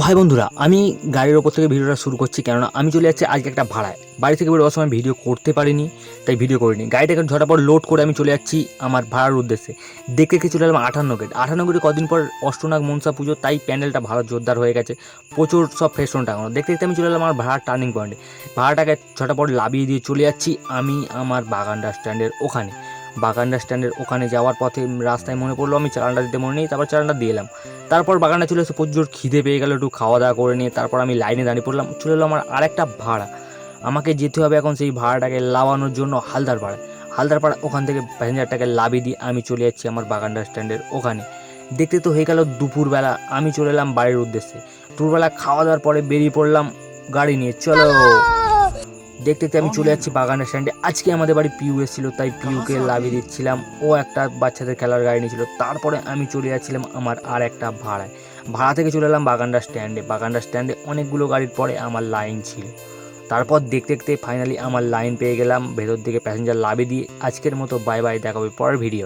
High বন্ধুরা, আমি গাড়ির ওপর থেকে ভিডিওটা শুরু করছি কেননা আমি চলে যাচ্ছি আজকে একটা ভাড়ায়। বাড়ি থেকে বেরোবার সময় ভিডিও করতে পারিনি, তাই ভিডিও করিনি। গাড়িটাকে ঝটাপট লোড করে আমি চলে যাচ্ছি আমার ভাড়ার উদ্দেশ্যে। দেখতে দেখতে চলে এলাম 58 গেট। 58 গেটে কদিন পর অষ্টনাগ মনসা পুজো, তাই প্যান্ডেলটা ভালো জোরদার হয়ে গেছে, প্রচুর সব ফেস্টুন টাঙানো। দেখতে দেখতে আমি চলে এলাম আমার ভাড়ার টার্নিং পয়েন্টে। ভাড়াটাকে ঝটাপট লাবিয়ে দিয়ে চলে যাচ্ছি আমি আমার বাগানডা স্ট্যান্ডের ওখানে। বাগানডা স্ট্যান্ডের ওখানে যাওয়ার পথে রাস্তায় মনে পড়লো আমি চালানটা দিতে মনে নেই, তারপর চালানটা দিয়ে এলাম। তারপর বাগানটা চলে এসে প্রচুর খিদে পেয়ে গেল, একটু খাওয়া দাওয়া করে নিয়ে তারপর আমি লাইনে দাঁড়িয়ে পড়লাম। চলে এলো আমার আরেকটা ভাড়া। আমাকে যেতে হবে এখন সেই ভাড়াটাকে লাগানোর জন্য হালদারপাড়া। হালদারপাড়া ওখান থেকে প্যাসেঞ্জারটাকে লাভিয়ে দিয়ে আমি চলে যাচ্ছি আমার বাগানডা স্ট্যান্ডের ওখানে। দেখতে তো হয়ে গেল দুপুরবেলা, আমি চলে এলাম বাড়ির উদ্দেশ্যে। দুপুরবেলা খাওয়া দাওয়ার পরে বেরিয়ে পড়লাম গাড়ি নিয়ে। চলো, দেখতে দেখতে আমি চলে যাচ্ছি বাগানের স্ট্যান্ডে। আজকে আমাদের বাড়ি পিউ এসেছিল, তাই পিউকে লাভিয়ে দিচ্ছিলাম। ও একটা বাচ্চাদের খেলার গাড়ি নিয়েছিল। তারপরে আমি চলে যাচ্ছিলাম আমার আর একটা ভাড়ায়। ভাড়া থেকে চলে এলাম বাগানডা স্ট্যান্ডে। বাগানডা স্ট্যান্ডে অনেকগুলো গাড়ির পরে আমার লাইন ছিল। তারপর দেখতে দেখতে ফাইনালি আমার লাইন পেয়ে গেলাম, ভেতর দিকে প্যাসেঞ্জার লাভিয়ে দিয়ে আজকের মতো বাই বাই, দেখা হবে পরের ভিডিও।